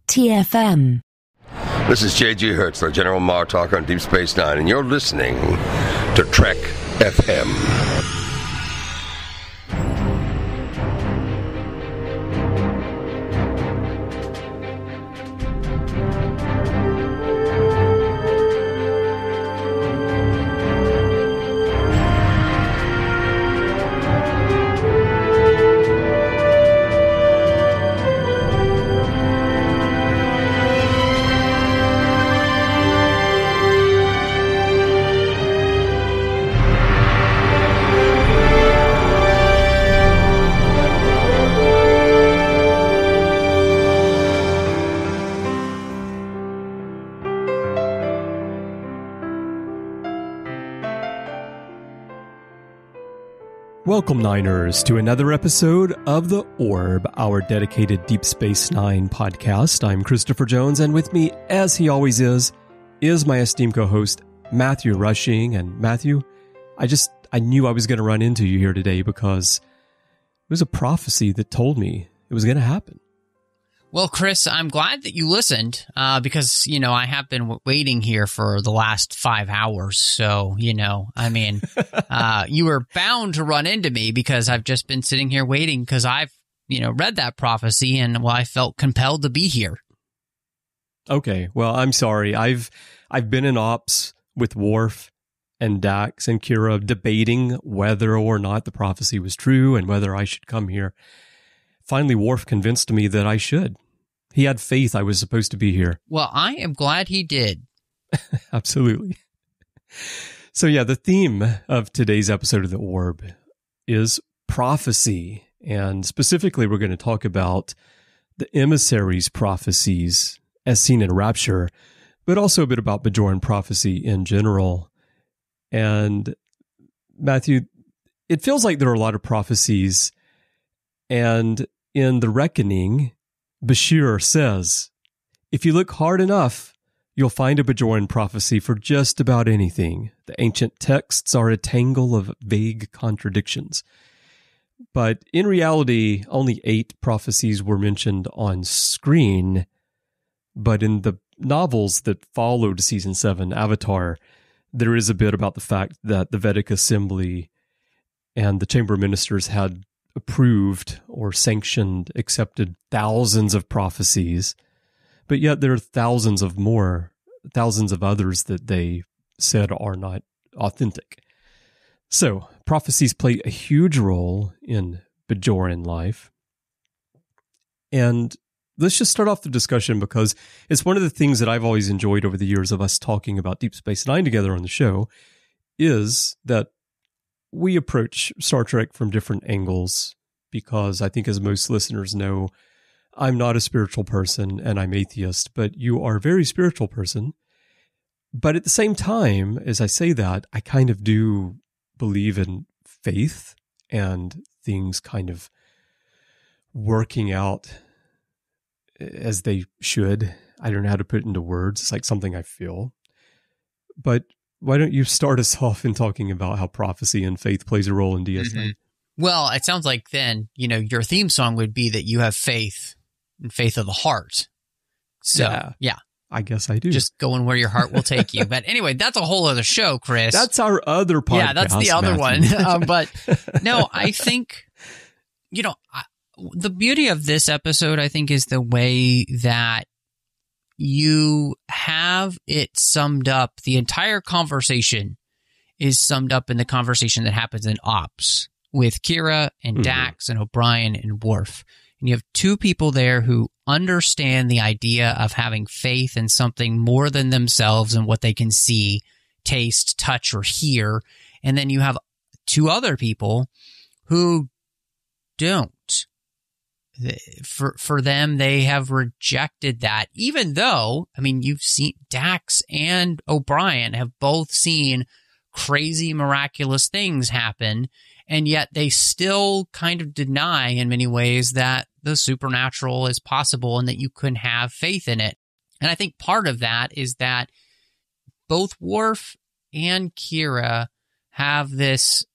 TFM. This is J.G. Hertzler, General Martok on Deep Space Nine, and you're listening to Trek FM. Welcome, Niners, to another episode of The Orb, our dedicated Deep Space Nine podcast. I'm Christopher Jones, and with me, as he always is my esteemed co-host, Matthew Rushing. And Matthew, I knew I was going to run into you here today because it was a prophecy that told me it was going to happen. Well, Chris, I'm glad that you listened because, I have been waiting here for the last 5 hours. So, you were bound to run into me because I've just been sitting here waiting because I've, read that prophecy and, I felt compelled to be here. Okay. Well, I'm sorry. I've been in ops with Worf and Dax and Kira debating whether or not the prophecy was true and whether I should come here. Finally, Worf convinced me that I should. He had faith I was supposed to be here. Well, I am glad he did. Absolutely. So yeah, the theme of today's episode of The Orb is prophecy. And specifically, we're going to talk about the Emissary's prophecies as seen in Rapture, but also a bit about Bajoran prophecy in general. And Matthew, it feels like there are a lot of prophecies, and in The Reckoning, Bashir says, if you look hard enough, you'll find a Bajoran prophecy for just about anything. The ancient texts are a tangle of vague contradictions. But in reality, only 8 prophecies were mentioned on screen. But in the novels that followed Season 7, Avatar, there is a bit about the fact that the Vedic Assembly and the Chamber of Ministers had approved or sanctioned, accepted thousands of prophecies, but yet there are thousands of others that they said are not authentic. So, prophecies play a huge role in Bajoran life. And let's just start off the discussion because it's one of the things that I've always enjoyed over the years of us talking about Deep Space Nine together on the show is that we approach Star Trek from different angles because I think, as most listeners know, I'm not a spiritual person and I'm atheist, but you are a very spiritual person. But at the same time, as I say that, I kind of do believe in faith and things kind of working out as they should. I don't know how to put it into words. It's like something I feel. But why don't you start us off in talking about how prophecy and faith plays a role in DS9? Mm-hmm. Well, it sounds like then, your theme song would be that you have faith and faith of the heart. So, yeah. I guess I do. Just going where your heart will take you. But anyway, that's a whole other show, Chris. That's our other podcast. Yeah, that's the other Matthew. one. But no, I think, the beauty of this episode, I think, is the way that you have it summed up. The entire conversation is summed up in the conversation that happens in Ops with Kira and Dax and O'Brien and Worf. And you have 2 people there who understand the idea of having faith in something more than themselves and what they can see, taste, touch, or hear. And then you have 2 other people who don't. For them, they have rejected that, even though, you've seen Dax and O'Brien have both seen crazy, miraculous things happen, and yet they still kind of deny in many ways that the supernatural is possible and that you can have faith in it. And I think part of that is that both Worf and Kira have this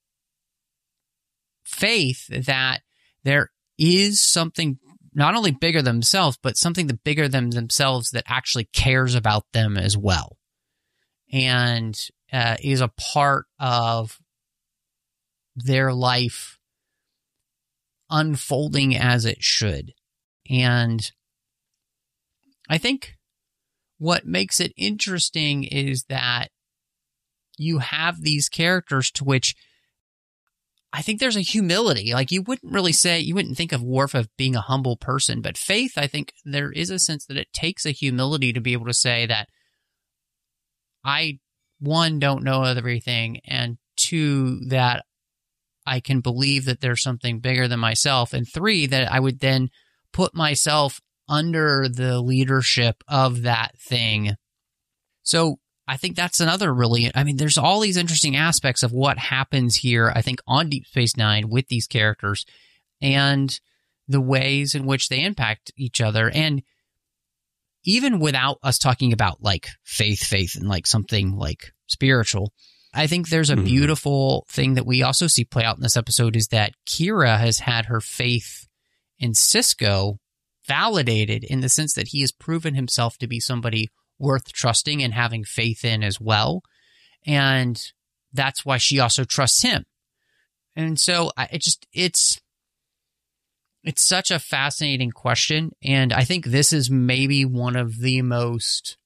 faith that there is something not only bigger than themselves, but something that bigger than themselves that actually cares about them as well, and is a part of their life unfolding as it should. And I think what makes it interesting is that you have these characters to which I think there's a humility. Like, you wouldn't think of Worf as being a humble person, but Faith, I think there is a sense that it takes a humility to be able to say that I, one, don't know everything, and two, that I can believe that there's something bigger than myself, and three, that I would then put myself under the leadership of that thing. So I think that's another there's all these interesting aspects of what happens here, I think, on Deep Space Nine with these characters and the ways in which they impact each other. And even without us talking about like faith and like something like spiritual, I think there's a beautiful thing that we also see play out in this episode is that Kira has had her faith in Sisko validated in the sense that he has proven himself to be somebody worth trusting and having faith in as well. And that's why she also trusts him. And so it's such a fascinating question. And I think this is maybe one of the most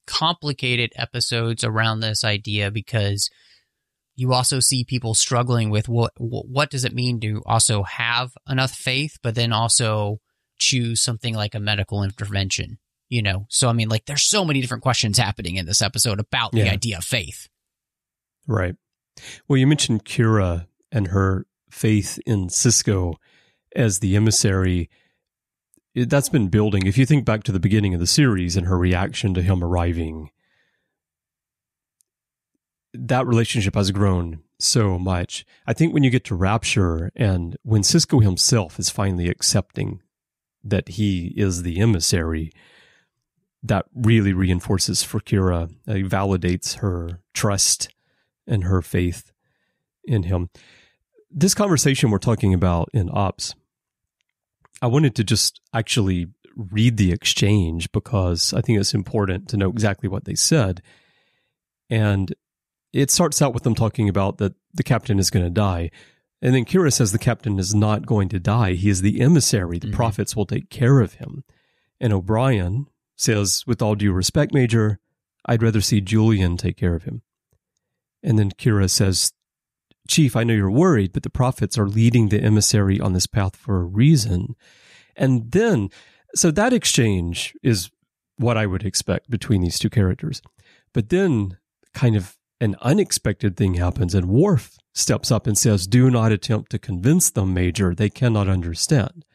complicated episodes around this idea, because you also see people struggling with what does it mean to also have enough faith, but then also choose something like a medical intervention. So there's so many different questions happening in this episode about the idea of faith. Right. Well, you mentioned Kira and her faith in Sisko as the emissary. That's been building. If you think back to the beginning of the series and her reaction to him arriving, that relationship has grown so much. I think when you get to Rapture and when Sisko himself is finally accepting that he is the emissary, that really reinforces for Kira. It validates her trust and her faith in him. This conversation we're talking about in Ops, I wanted to just actually read the exchange because I think it's important to know exactly what they said. And it starts out with them talking about that the captain is going to die. And then Kira says the captain is not going to die. He is the emissary. The prophets will take care of him. And O'Brien says, with all due respect, Major, I'd rather see Julian take care of him. And then Kira says, Chief, I know you're worried, but the prophets are leading the emissary on this path for a reason. And then, so that exchange is what I would expect between these two characters. But then kind of an unexpected thing happens, and Worf steps up and says, do not attempt to convince them, Major. They cannot understand.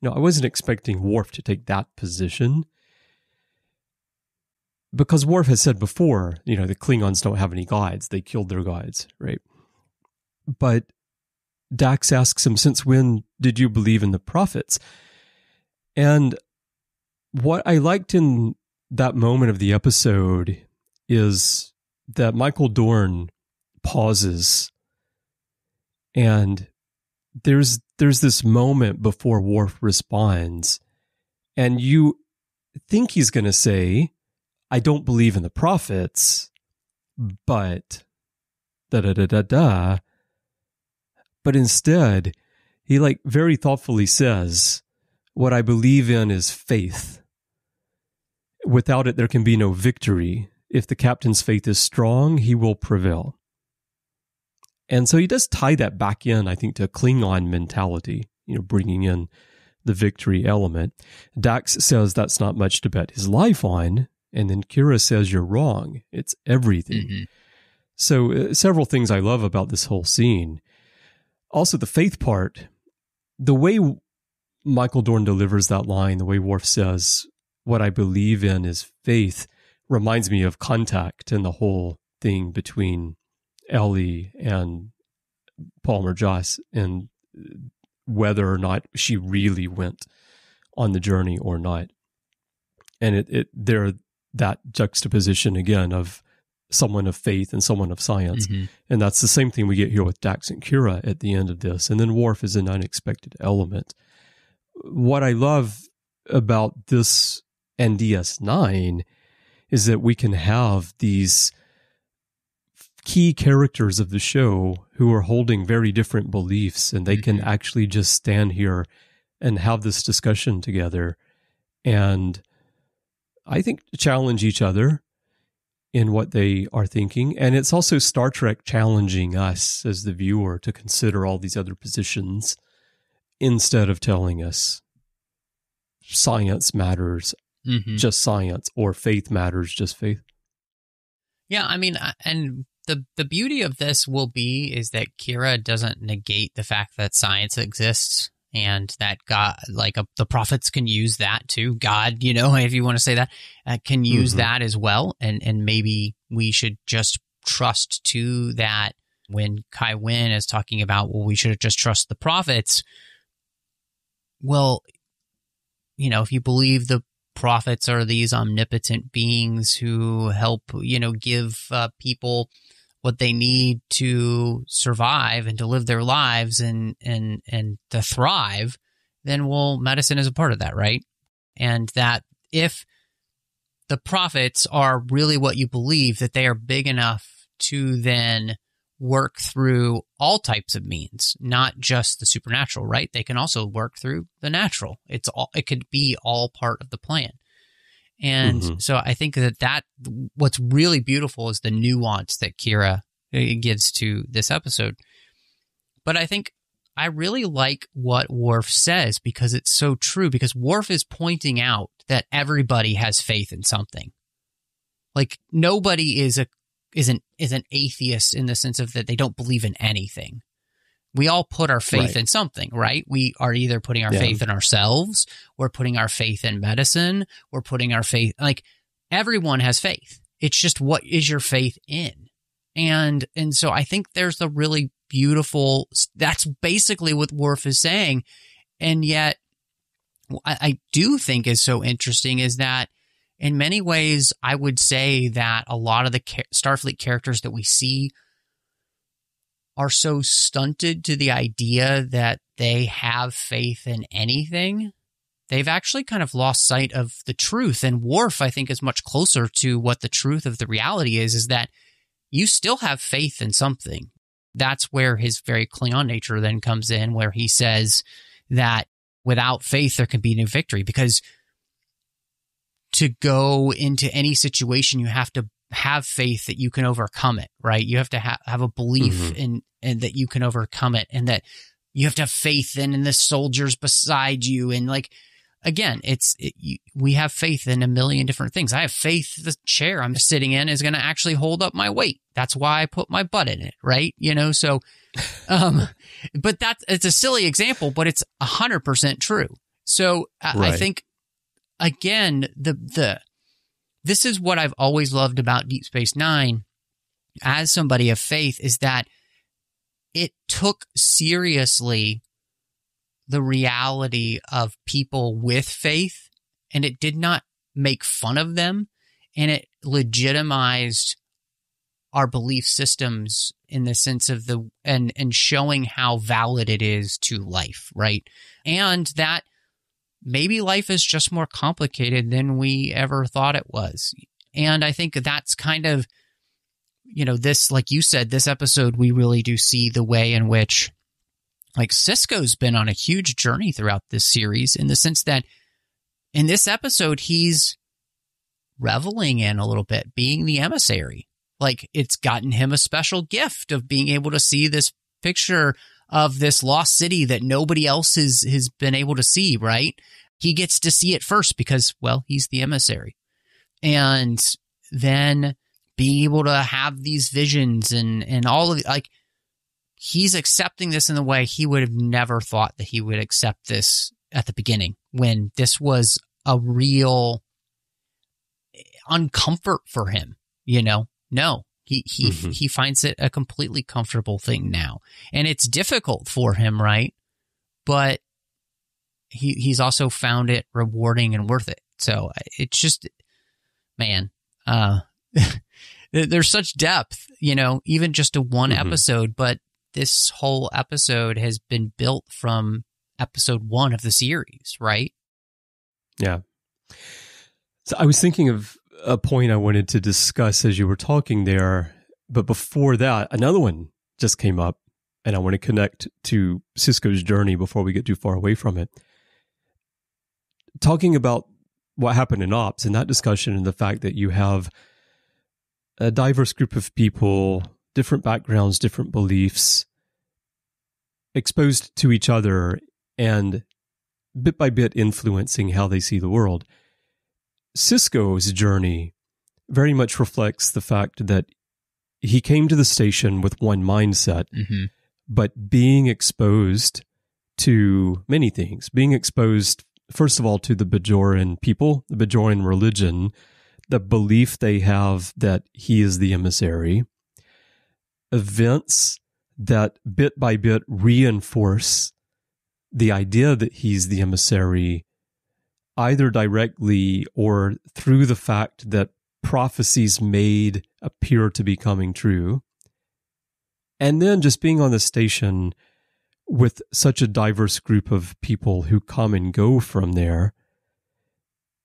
I wasn't expecting Worf to take that position, because Worf has said before, the Klingons don't have any guides. They killed their guides, right? But Dax asks him, since when did you believe in the prophets? And what I liked in that moment of the episode is that Michael Dorn pauses, and there's this moment before Worf responds, and you think he's going to say, I don't believe in the prophets, but da-da-da-da-da. But instead, he very thoughtfully says, what I believe in is faith. Without it, there can be no victory. If the captain's faith is strong, he will prevail. And so he does tie that back in, I think, to Klingon mentality, bringing in the victory element. Dax says that's not much to bet his life on. And then Kira says, you're wrong. It's everything. So several things I love about this whole scene. Also, the faith part, the way Michael Dorn delivers that line, the way Worf says, what I believe in is faith, reminds me of Contact and the whole thing between Ellie and Palmer Joss and whether or not she really went on the journey or not. And there that juxtaposition again of someone of faith and someone of science. And that's the same thing we get here with Dax and Kira at the end of this. And then Worf is an unexpected element. what I love about this NDS9 is that we can have these key characters of the show who are holding very different beliefs, and they can actually just stand here and have this discussion together. And I think challenge each other in what they are thinking. And it's also Star Trek challenging us as the viewer to consider all these other positions instead of telling us science matters, just science, or faith matters, just faith. Yeah, I mean, and the beauty of this will be is that Kira doesn't negate the fact that science exists and that God, like the prophets can use that too. God, you know, if you want to say that, can use that as well. And maybe we should just trust to that when Kai Winn is talking about, well, we should just trust the prophets. Well, you know, if you believe the prophets are these omnipotent beings who help, you know, give people what they need to survive and to live their lives and to thrive, then, well, medicine is a part of that, right? And that if the prophets are really what you believe, that they are big enough to then work through all types of means, not just the supernatural, right? They can also work through the natural. It could be all part of the plan. And so I think that what's really beautiful is the nuance that Kira gives to this episode. But I think I really like what Worf says because it's so true, because Worf is pointing out that everybody has faith in something. Like nobody is an atheist in the sense of that they don't believe in anything. We all put our faith in something, right? We are either putting our faith in ourselves, we're putting our faith in medicine, we're putting our faith, like everyone has faith. It's just, what is your faith in? And so I think there's a really beautiful, that's basically what Worf is saying. And yet I do think is so interesting is that in many ways, I would say that a lot of the Starfleet characters that we see are so stunted to the idea that they have faith in anything. They've actually kind of lost sight of the truth. And Worf, I think, is much closer to what the truth of the reality is that you still have faith in something. That's where his very Klingon nature then comes in, where he says that without faith, there can be no victory, because to go into any situation, you have to have faith that you can overcome it, right? You have to have a belief in that you can overcome it, and that you have to have faith in the soldiers beside you. And like, again, we have faith in a million different things. I have faith the chair I'm sitting in is going to actually hold up my weight. That's why I put my butt in it, right? You know, so, but it's a silly example, but it's 100% true. So I think, again, this is what I've always loved about Deep Space Nine as somebody of faith, is that it took seriously the reality of people with faith, and it did not make fun of them, and it legitimized our belief systems in the sense of and showing how valid it is to life, right? And that maybe life is just more complicated than we ever thought it was. And I think that's kind of, you know, this, like you said, this episode, we really do see the way in which, like, Sisko's been on a huge journey throughout this series, in the sense that in this episode, he's reveling in a little bit being the emissary. Like, it's gotten him a special gift of being able to see this picture of this lost city that nobody else has been able to see, right? He gets to see it first because, well, he's the emissary. And then being able to have these visions and all of, like, he's accepting this in the way he would have never thought that he would accept this at the beginning, when this was a real uncomfort for him, you know? No, he finds it a completely comfortable thing now. And it's difficult for him, right? But he's also found it rewarding and worth it. So it's just, man, there's such depth, you know, even just a one episode, but this whole episode has been built from episode 1 of the series, right? Yeah. So I was thinking of a point I wanted to discuss as you were talking there, but before that, another one just came up, and I want to connect to Sisko's journey before we get too far away from it. Talking about what happened in Ops and that discussion and the fact that you have a diverse group of people, different backgrounds, different beliefs, exposed to each other and bit by bit influencing how they see the world. Sisko's journey very much reflects the fact that he came to the station with one mindset, but being exposed to many things, being exposed, first of all, to the Bajoran people, the Bajoran religion, the belief they have that he is the emissary, events that bit by bit reinforce the idea that he's the emissary, either directly or through the fact that prophecies made appear to be coming true. And then just being on the station with such a diverse group of people who come and go from there,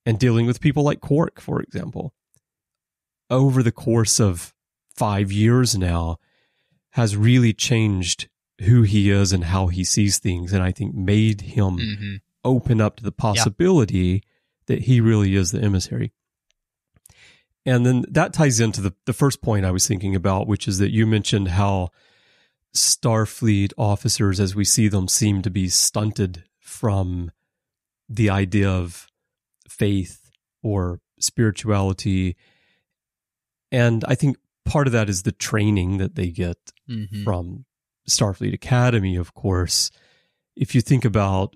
and dealing with people like Quark, for example, over the course of 5 years now, has really changed who he is and how he sees things, and I think made him open up to the possibility that he really is the emissary. And then that ties into the first point I was thinking about, which is that you mentioned how Starfleet officers, as we see them, seem to be stunted from the idea of faith or spirituality. And I think part of that is the training that they get from Starfleet Academy, of course. If you think about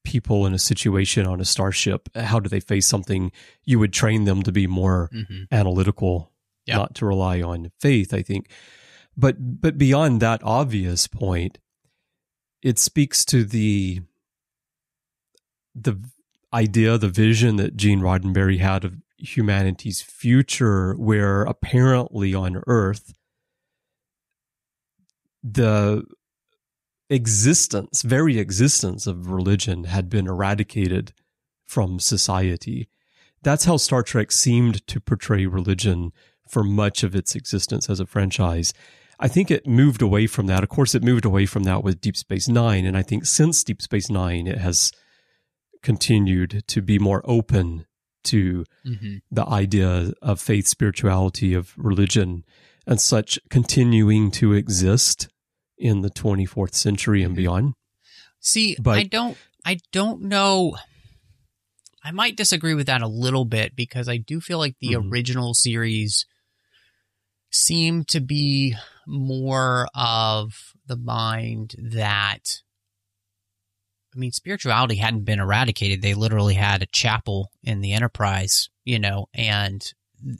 people in a situation on a starship, how do they face something? You would train them to be more analytical, not to rely on faith, I think. But beyond that obvious point, it speaks to the idea, the vision that Gene Roddenberry had of humanity's future, where apparently on Earth, the very existence of religion had been eradicated from society. That's how Star Trek seemed to portray religion for much of its existence as a franchise. I think it moved away from that. Of course, it moved away from that with Deep Space Nine, and I think since Deep Space Nine, it has continued to be more open to the idea of faith, spirituality, of religion, and such continuing to exist in the 24th century and beyond. See, but I don't know. I might disagree with that a little bit, because I do feel like the original series seemed to be more of the mind that, I mean, spirituality hadn't been eradicated. They literally had a chapel in the Enterprise, and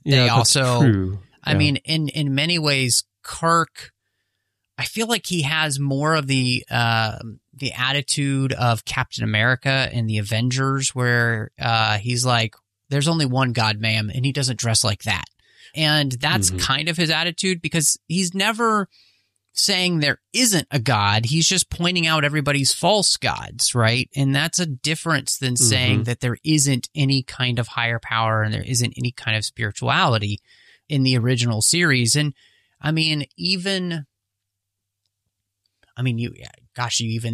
they also, true. I mean, in many ways, Kirk, I feel like he has more of the attitude of Captain America in the Avengers, where he's like, there's only one God, ma'am, and he doesn't dress like that. And that's kind of his attitude, because he's never saying there isn't a God. He's just pointing out everybody's false gods, right? And that's a difference than saying that there isn't any kind of higher power and there isn't any kind of spirituality in the original series. And I mean, you even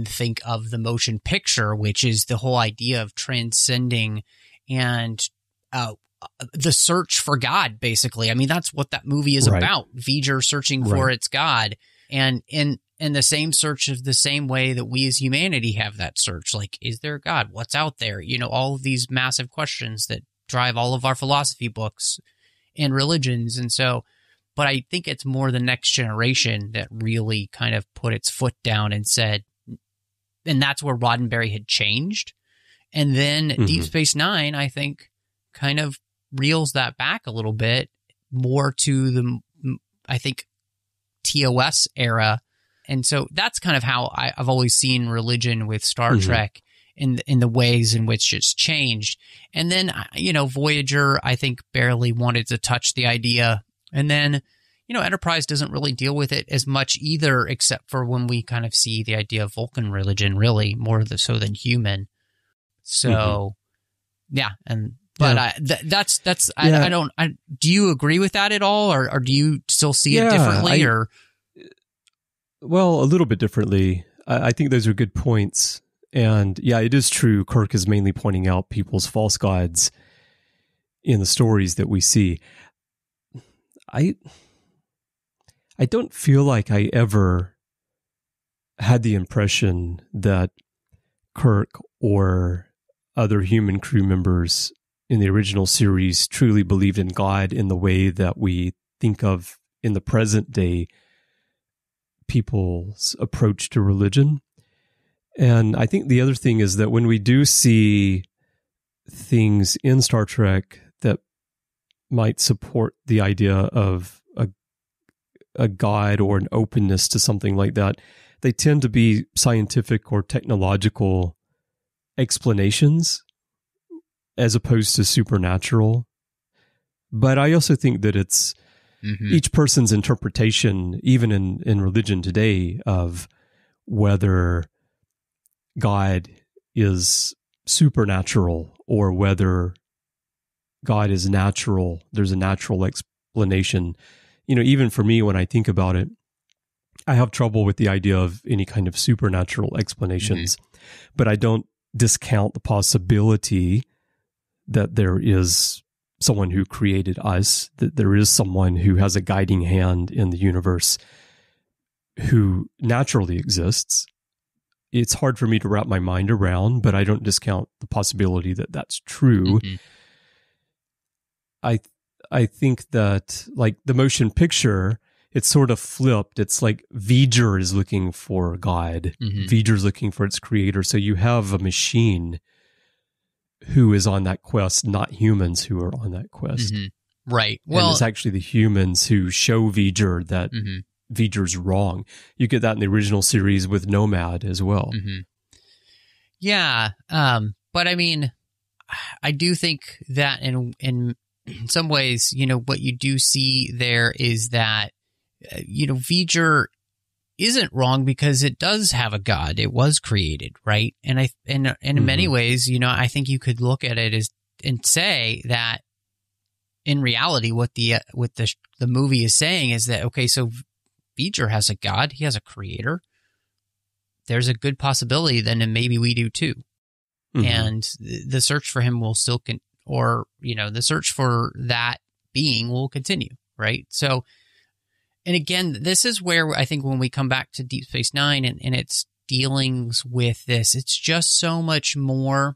think of the motion picture, which is the whole idea of transcending and the search for God, basically. I mean, that's what that movie is about. V'ger searching for its God. And in the same search of the same way that we as humanity have that search, like, is there a God? What's out there? All of these massive questions that drive all of our philosophy books and religions. And so, but I think it's more the next generation that really kind of put its foot down and said, and that's where Roddenberry had changed. And then Deep Space Nine, I think, kind of reels that back a little bit more to the, I think, TOS era. And so that's kind of how I've always seen religion with Star Trek in the ways in which it's changed. And then, Voyager, I think, barely wanted to touch the idea. And then, Enterprise doesn't really deal with it as much either, except for when we kind of see the idea of Vulcan religion, really more so than human. So, yeah, and but do you agree with that at all, or do you still see it differently? Well, a little bit differently. I think those are good points, and yeah, it is true. Kirk is mainly pointing out people's false gods in the stories that we see. I don't feel like I ever had the impression that Kirk or other human crew members in the original series truly believed in God in the way that we think of in the present day people's approach to religion. And I think the other thing is that when we do see things in Star Trek that might support the idea of a God or an openness to something like that, they tend to be scientific or technological explanations as opposed to supernatural. But I also think that it's each person's interpretation, even in religion today, of whether God is supernatural or whether God is natural. There's a natural explanation. Even for me, when I think about it, I have trouble with the idea of any kind of supernatural explanations, but I don't discount the possibility that there is someone who created us, that there is someone who has a guiding hand in the universe who naturally exists. It's hard for me to wrap my mind around, but I don't discount the possibility that that's true. I think that, like the motion picture, it's sort of flipped. It's like Bajor is looking for God. Bajor is looking for its creator. So you have a machine who is on that quest, not humans who are on that quest. Right. Well, and it's actually the humans who show Bajor that Bajor's wrong. You get that in the original series with Nomad as well. Yeah. But I mean, I do think that in some ways, what you do see there is that, Bajor isn't wrong because it does have a God. It was created, right? And in many ways, I think you could look at it and say that in reality, what the movie is saying is that, okay, so Bajor has a God, he has a creator. There's a good possibility then maybe we do too. And the search for him will still the search for that being will continue, right? So, and again, this is where I think when we come back to Deep Space Nine and its dealings with this, it's just so much more.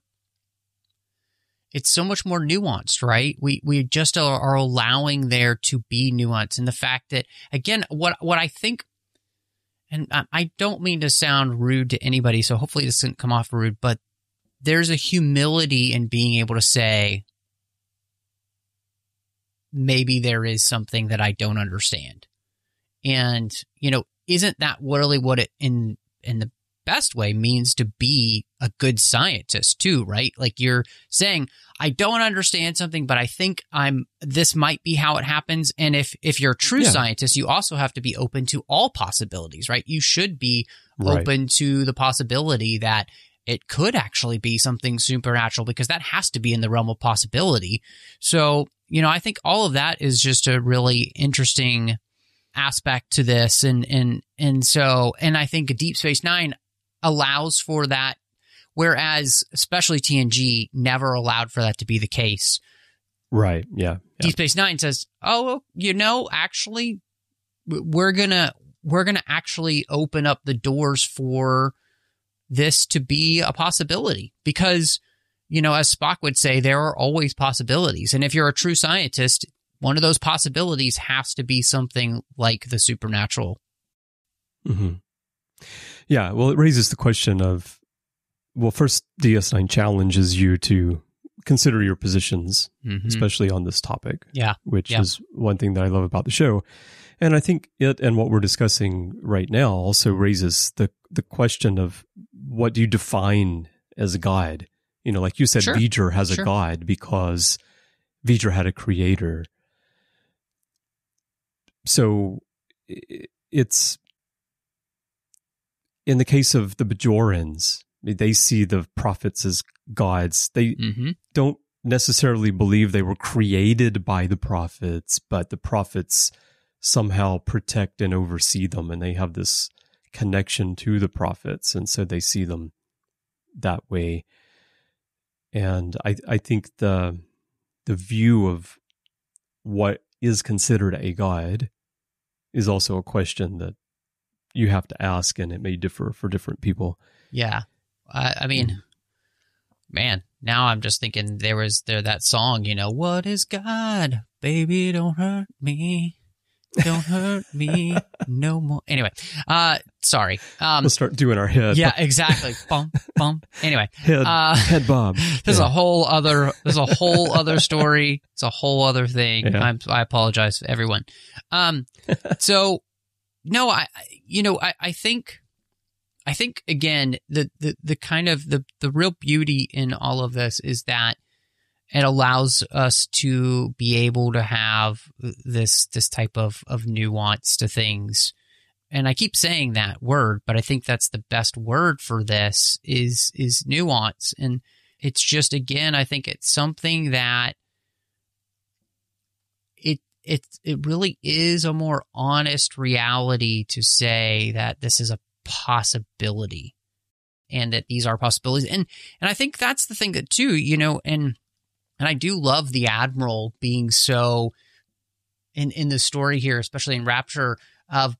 It's so much more nuanced, right? We just are allowing there to be nuance, and the fact that, again, what I think, and I don't mean to sound rude to anybody, so hopefully this doesn't come off rude, but there's a humility in being able to say, maybe there is something that I don't understand. And, isn't that really what it in the best way means to be a good scientist too, right? Like you're saying, I don't understand something, but I think this might be how it happens. And if you're a true scientist, you also have to be open to all possibilities, right? You should be open to the possibility that it could actually be something supernatural, because that has to be in the realm of possibility. So, I think all of that is just a really interesting aspect to this. And I think Deep Space Nine allows for that, whereas especially TNG never allowed for that to be the case. Right. Yeah. Deep Space Nine says, "Oh, actually, we're gonna actually open up the doors for this to be a possibility, because, as Spock would say, there are always possibilities, and if you're a true scientist, one of those possibilities has to be something like the supernatural." Yeah, well, it raises the question of, first, DS9 challenges you to consider your positions, especially on this topic, which is one thing that I love about the show. And I think it and what we're discussing right now also raises the question of, what do you define as a God? Like you said, Bajor has a God because Bajor had a creator. So it's in the case of the Bajorans, they see the prophets as gods. They don't necessarily believe they were created by the prophets, but the prophets somehow protect and oversee them, and they have this connection to the prophets, and so they see them that way. And I think the view of what is considered a god is also a question that you have to ask, and it may differ for different people. Yeah. I mean, man, now I'm just thinking there that song, what is God? Baby, don't hurt me. Don't hurt me no more. Anyway, sorry. We'll start doing our head. Yeah, exactly. Bum, bum. Anyway. Head bob. There's a whole other story. It's a whole other thing. Yeah. I apologize, everyone. So, no, I think again, the kind of the real beauty in all of this is that it allows us to be able to have this type of nuance to things. And I keep saying that word, but I think that's the best word for this is nuance. And it's just, again, I think it's something that it really is a more honest reality to say that this is a possibility and that these are possibilities. And I think that's the thing that too, and I do love the Admiral being so in the story here, especially in Rapture, of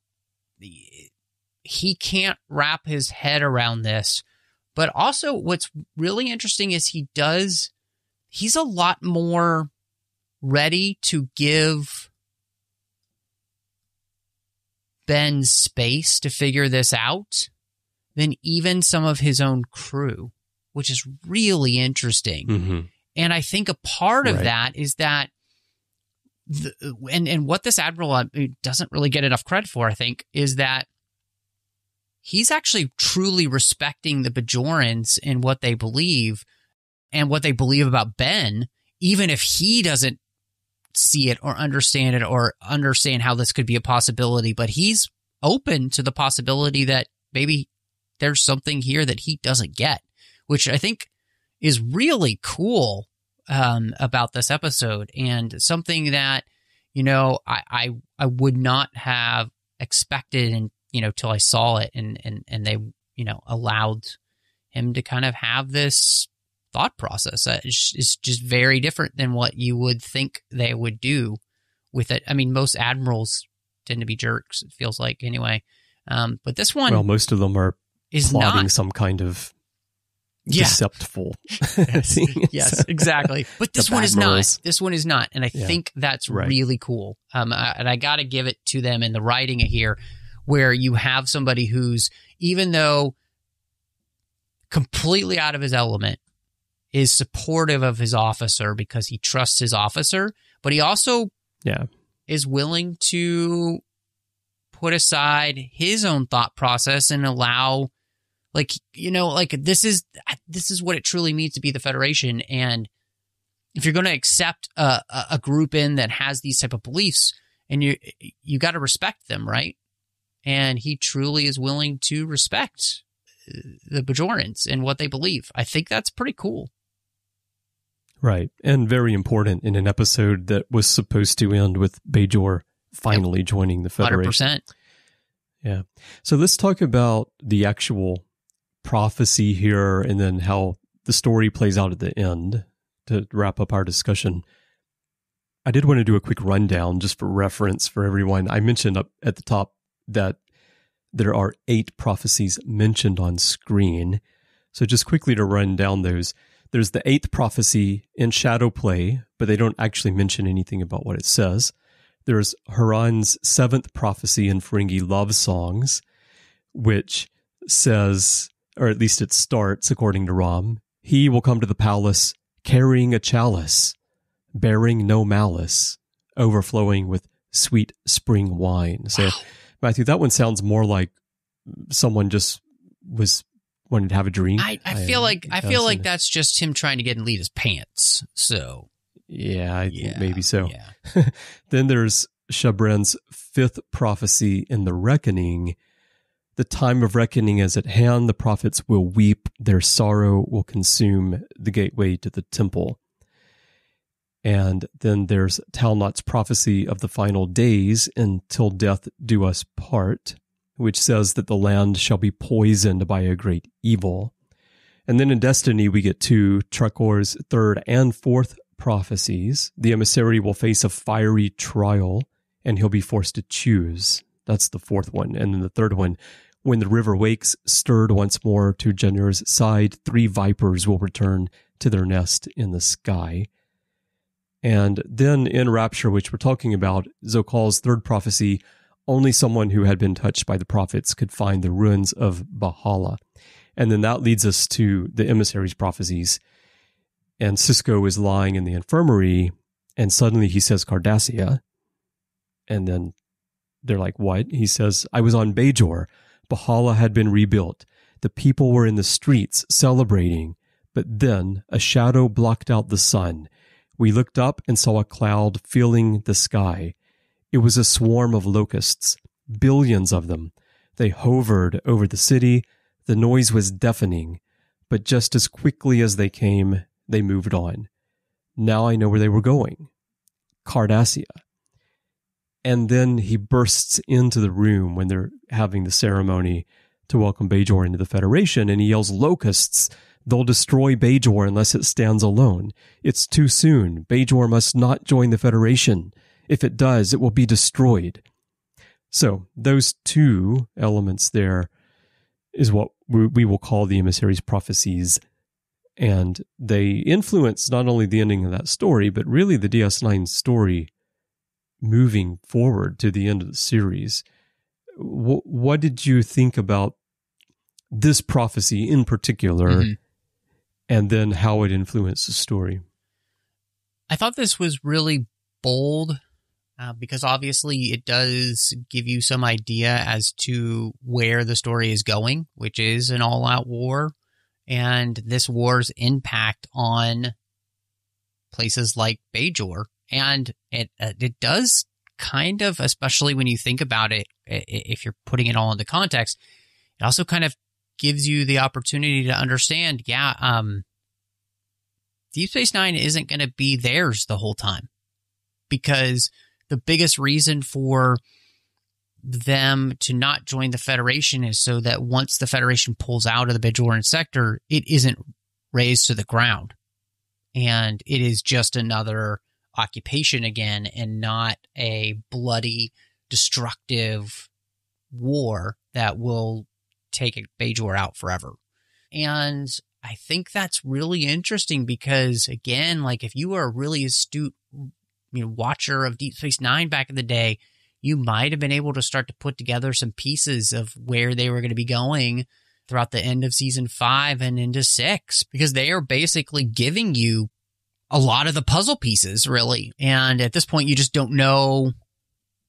he can't wrap his head around this. But also what's really interesting is he's a lot more ready to give Ben space to figure this out than even some of his own crew, which is really interesting. Mm-hmm. And I think a part of that is that, and what this Admiral doesn't really get enough credit for, I think, is that he's actually truly respecting the Bajorans and what they believe about Ben, even if he doesn't see it or understand how this could be a possibility. But he's open to the possibility that maybe there's something here that he doesn't get, which I think is really cool about this episode, and something that I would not have expected, and till I saw it, and they allowed him to kind of have this thought process. It's just very different than what you would think they would do with it. I mean, most admirals tend to be jerks, it feels like, anyway. But this one, well, most of them are plotting not some kind of deceptful thing. Yes, exactly. But this one is not. This one is not, and I think that's really cool. And I got to give it to them in the writing here, where you have somebody who's, even though completely out of his element, is supportive of his officer because he trusts his officer, but he also is willing to put aside his own thought process and allow, this is what it truly means to be the Federation. And if you're going to accept a group in that has these type of beliefs, and you got to respect them, right? And he truly is willing to respect the Bajorans and what they believe. I think that's pretty cool. Right. And very important in an episode that was supposed to end with Bajor finally joining the Federation. 100%. Yeah. So let's talk about the actual prophecy here, and then how the story plays out at the end to wrap up our discussion. I did want to do a quick rundown just for reference for everyone. I mentioned up at the top that there are 8 prophecies mentioned on screen. So just quickly to run down those. There's the 8th prophecy in shadow play, but they don't actually mention anything about what it says. There's Haran's 7th prophecy in Ferengi love songs, which says, or at least it starts, according to Rom, he will come to the palace carrying a chalice, bearing no malice, overflowing with sweet spring wine. So, Matthew, that one sounds more like someone just wanted to have a drink. I feel like that's just him trying to get in Lita's pants. So yeah, I think maybe so. Yeah. Then there's Chabrin's fifth prophecy in the reckoning. The time of reckoning is at hand. The prophets will weep. Their sorrow will consume the gateway to the temple. And then there's Talnot's prophecy of the final days, until death do us part, which says that the land shall be poisoned by a great evil. And then in Destiny, we get to Truckor's third and fourth prophecies. The emissary will face a fiery trial, and he'll be forced to choose. That's the fourth one. And then the third one, when the river wakes, stirred once more to Jenner's side, 3 vipers will return to their nest in the sky. And then in Rapture, which we're talking about, Zokal's third prophecy, only someone who had been touched by the prophets could find the ruins of Valhalla. And then that leads us to the emissary's prophecies. And Sisko is lying in the infirmary, and suddenly he says Cardassia. And then they're like, what? He says, I was on Bajor. Valhalla had been rebuilt. The people were in the streets celebrating. But then a shadow blocked out the sun. We looked up and saw a cloud filling the sky. It was a swarm of locusts, billions of them. They hovered over the city. The noise was deafening, but just as quickly as they came, they moved on. Now I know where they were going. Cardassia. And then he bursts into the room when they're having the ceremony to welcome Bajor into the Federation, and he yells, locusts! They'll destroy Bajor unless it stands alone. It's too soon. Bajor must not join the Federation. If it does, it will be destroyed. So those two elements there is what we will call the emissary's prophecies. And they influence not only the ending of that story, but really the DS9 story moving forward to the end of the series. What did you think about this prophecy in particular, and then how it influenced the story? I thought this was really bold because obviously it does give you some idea as to where the story is going, which is an all-out war, and this war's impact on places like Bajor. And it does kind of, especially when you think about it, if you're putting it all into context, it also kind of gives you the opportunity to understand, Deep Space Nine isn't going to be theirs the whole time, because the biggest reason for them to not join the Federation is so that once the Federation pulls out of the Bajoran sector, it isn't razed to the ground. And it is just another occupation again, and not a bloody, destructive war that will take Bajor out forever. And I think that's really interesting because, again, like if you were a really astute watcher of Deep Space Nine back in the day, you might have been able to start to put together some pieces of where they were going to be going throughout the end of season 5 and into 6, because they are basically giving you a lot of the puzzle pieces, really. And at this point, you just don't know,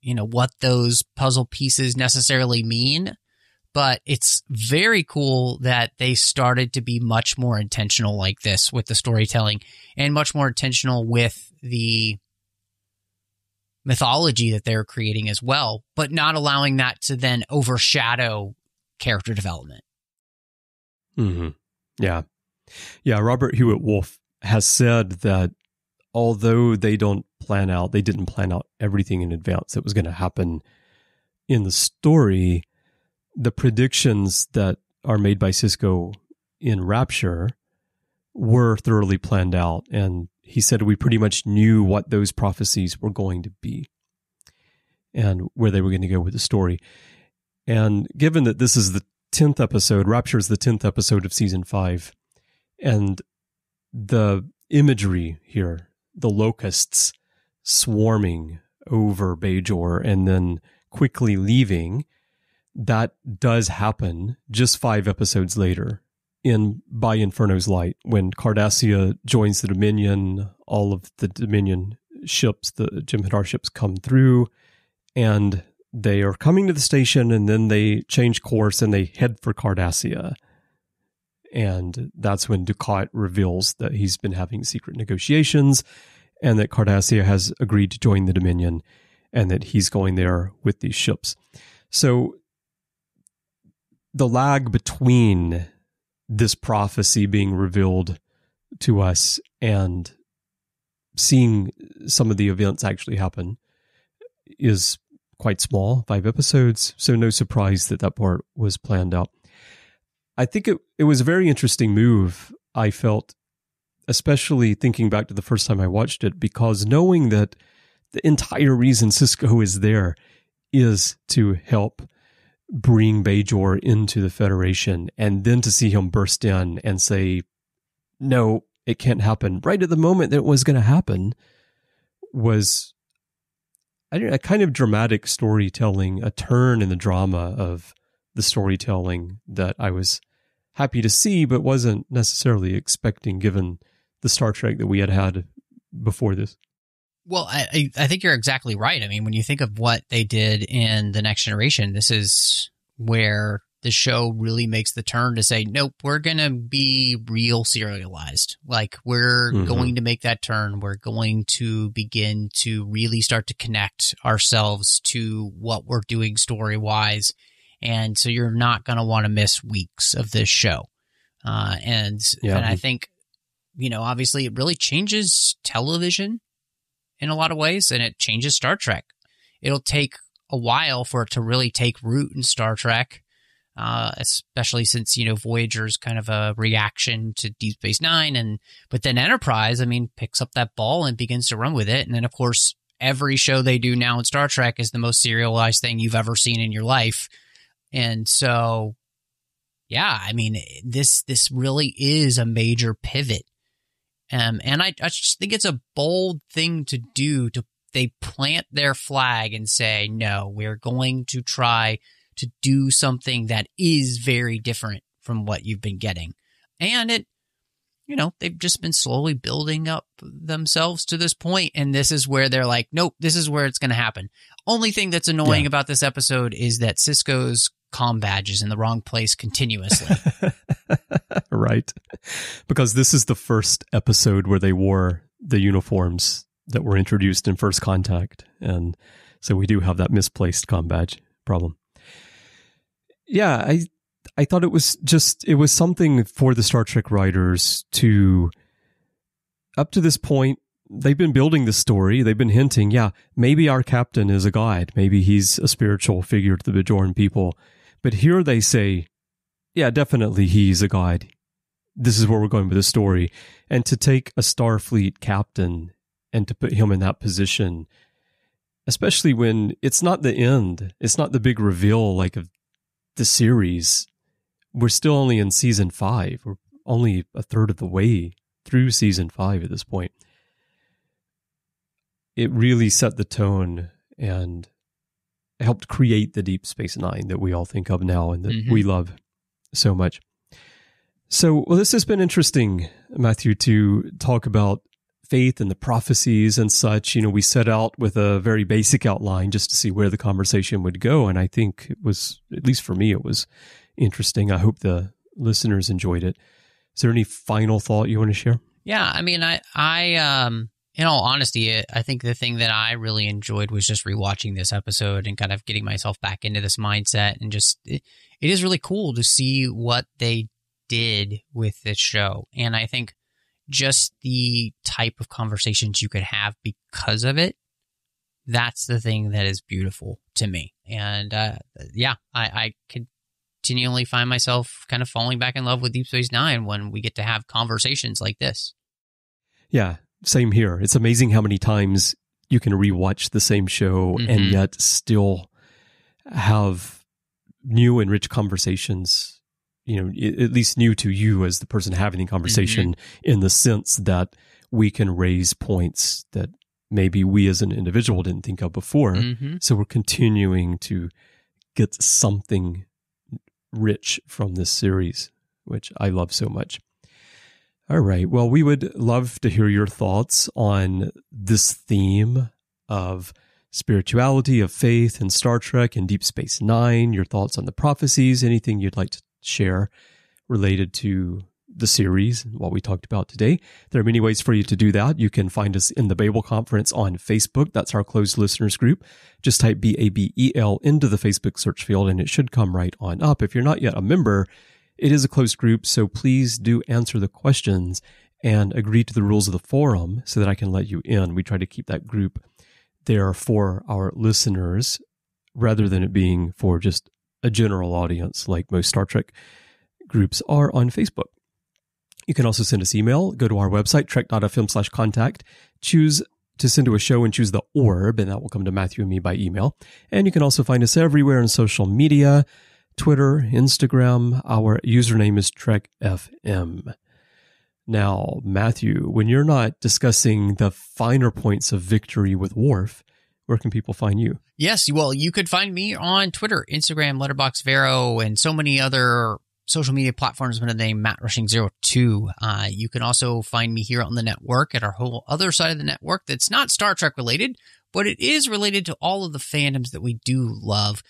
what those puzzle pieces necessarily mean. But it's very cool that they started to be much more intentional like this with the storytelling, and much more intentional with the mythology that they're creating as well, but not allowing that to then overshadow character development. Yeah. Robert Hewitt Wolf has said that although they didn't plan out everything in advance that was going to happen in the story, the predictions that are made by Sisko in Rapture were thoroughly planned out. And he said we pretty much knew what those prophecies were going to be and where they were going to go with the story. And given that this is the 10th episode, Rapture is the 10th episode of season 5, and the imagery here, the locusts swarming over Bajor and then quickly leaving, that does happen just 5 episodes later by Inferno's Light, when Cardassia joins the Dominion. All of the Dominion ships, the Jem'Hadar ships, come through, and they are coming to the station, and then they change course and they head for Cardassia. And that's when Dukat reveals that he's been having secret negotiations and that Cardassia has agreed to join the Dominion. and that he's going there with these ships. So the lag between this prophecy being revealed to us and seeing some of the events actually happen is quite small, 5 episodes, so no surprise that that part was planned out. I think it was a very interesting move, I felt, especially thinking back to the first time I watched it, because knowing that the entire reason Sisko is there is to help bring Bajor into the Federation, and then to see him burst in and say, no, it can't happen, right at the moment that it was going to happen, was a kind of dramatic storytelling, a turn in the drama of the storytelling that I was happy to see, but wasn't necessarily expecting given the Star Trek that we had had before this. Well, I think you're exactly right. I mean, when you think of what they did in The Next Generation, this is where the show really makes the turn to say, nope, we're going to be real serialized. Like, we're going to make that turn. We're going to begin to really start to connect ourselves to what we're doing story-wise. And so you're not going to want to miss weeks of this show. And I think, obviously it really changes television in a lot of ways, and it changes Star Trek. It'll take a while for it to really take root in Star Trek, especially since, Voyager's kind of a reaction to Deep Space Nine. But then Enterprise, picks up that ball and begins to run with it. And then, of course, every show they do now in Star Trek is the most serialized thing you've ever seen in your life. And so, this really is a major pivot. And I just think it's a bold thing to do. They plant their flag and say, no, we're going to try to do something that is very different from what you've been getting. And they've just been slowly building up themselves to this point, and this is where they're like, nope, this is where it's going to happen. Only thing that's annoying about this episode is that Sisko's comm badge is in the wrong place continuously. Right. Because this is the first episode where they wore the uniforms that were introduced in First Contact. And so we do have that misplaced comm badge problem. Yeah, I thought it was something for the Star Trek writers to, up to this point, they've been building the story. They've been hinting, maybe our captain is a guide. Maybe he's a spiritual figure to the Bajoran people. But here they say, definitely he's a guide. This is where we're going with the story. And to take a Starfleet captain and to put him in that position, especially when it's not the end, it's not the big reveal like of the series. We're still only in season 5. We're only a third of the way through season 5 at this point. It really set the tone and helped create the Deep Space Nine that we all think of now and that we love so much. So, this has been interesting, Matthew, to talk about faith and the prophecies and such. We set out with a very basic outline just to see where the conversation would go. And I think it was, at least for me, it was interesting. I hope the listeners enjoyed it. Is there any final thought you want to share? Yeah, I in all honesty, I think the thing that I really enjoyed was just rewatching this episode and kind of getting myself back into this mindset. And just, it is really cool to see what they did with this show. And I think just the type of conversations you could have because of it, that's the thing that is beautiful to me. And I continually find myself kind of falling back in love with Deep Space Nine when we get to have conversations like this. Yeah, same here. It's amazing how many times you can rewatch the same show and yet still have new and rich conversations, at least new to you as the person having the conversation, in the sense that we can raise points that maybe we as an individual didn't think of before. So we're continuing to get something rich from this series, which I love so much. All right. Well, we would love to hear your thoughts on this theme of spirituality, of faith, and Star Trek and Deep Space Nine, your thoughts on the prophecies, anything you'd like to share related to the series, what we talked about today. There are many ways for you to do that. You can find us in the Babel Conference on Facebook. That's our closed listeners group. Just type BABEL into the Facebook search field and it should come right on up. If you're not yet a member, it is a closed group, so please do answer the questions and agree to the rules of the forum so that I can let you in. We try to keep that group there for our listeners rather than it being for just a general audience like most Star Trek groups are on Facebook. You can also send us email. Go to our website, trek.fm/contact. Choose to send to a show and choose the orb, and that will come to Matthew and me by email. And you can also find us everywhere on social media, Twitter, Instagram. Our username is TrekFM. Now, Matthew, when you're not discussing the finer points of victory with Worf, where can people find you? Yes, well, you could find me on Twitter, Instagram, Letterboxd, Vero, and so many other social media platforms under the name MattRushing02. You can also find me here on the network at our whole other side of the network that's not Star Trek related, but it is related to all of the fandoms that we do love.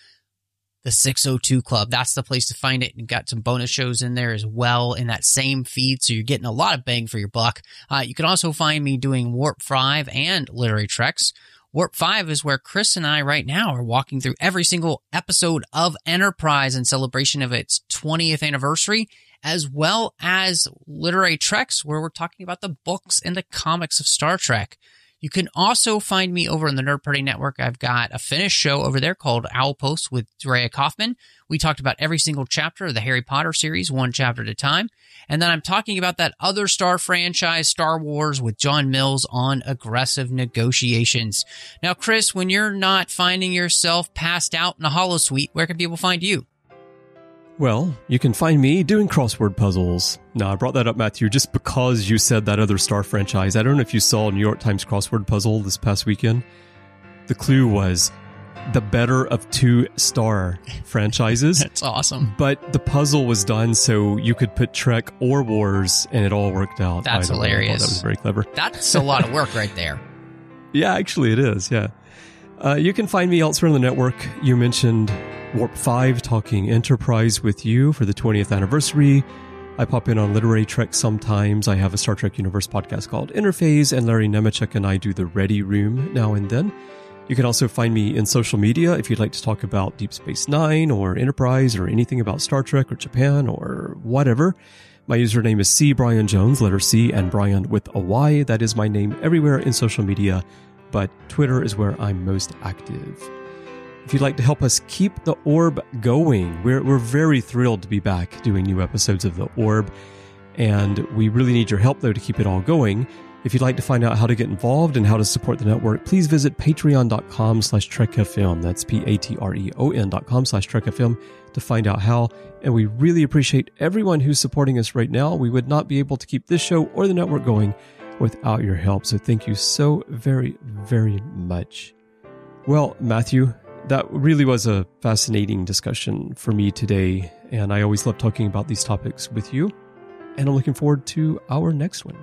The 602 Club, that's the place to find it. And got some bonus shows in there as well in that same feed, so you're getting a lot of bang for your buck. You can also find me doing Warp 5 and Literary Treks. Warp 5 is where Chris and I right now are walking through every single episode of Enterprise in celebration of its 20th anniversary, as well as Literary Treks, where we're talking about the books and the comics of Star Trek. You can also find me over on the Nerd Party Network. I've got a finished show over there called Owl Post with Drea Kaufman. We talked about every single chapter of the Harry Potter series, one chapter at a time. And then I'm talking about that other Star franchise, Star Wars, with John Mills on Aggressive Negotiations. Now, Chris, when you're not finding yourself passed out in a holosuite, where can people find you? Well, you can find me doing crossword puzzles. Now, I brought that up, Matthew, just because you said that other Star franchise. I don't know if you saw New York Times crossword puzzle this past weekend. The clue was the better of two Star franchises. That's awesome. But the puzzle was done so you could put Trek or Wars, and it all worked out. That's hilarious. That was very clever. That's a lot of work right there. Yeah, actually it is, yeah. You can find me elsewhere on the network. You mentioned Warp 5, talking Enterprise with you for the 20th anniversary. I pop in on Literary Trek sometimes. I have a Star Trek Universe podcast called Interphase, and Larry Nemechek and I do the Ready Room now and then. You can also find me in social media if you'd like to talk about Deep Space Nine or Enterprise or anything about Star Trek or Japan or whatever. My username is C. Bryan Jones, letter C, and Bryan with a Y. That is my name everywhere in social media, but Twitter is where I'm most active. If you'd like to help us keep the Orb going, we're very thrilled to be back doing new episodes of the Orb, and we really need your help, though, to keep it all going. If you'd like to find out how to get involved and how to support the network, please visit patreon.com/trekfm. That's patreon.com/trekfm to find out how. And we really appreciate everyone who's supporting us right now. We would not be able to keep this show or the network going without your help. So thank you so very, very much. Well, Matthew, that really was a fascinating discussion for me today. And I always love talking about these topics with you. And I'm looking forward to our next one.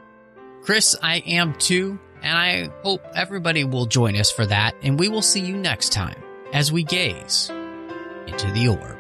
Chris, I am too, and I hope everybody will join us for that, and we will see you next time as we gaze into the Orb.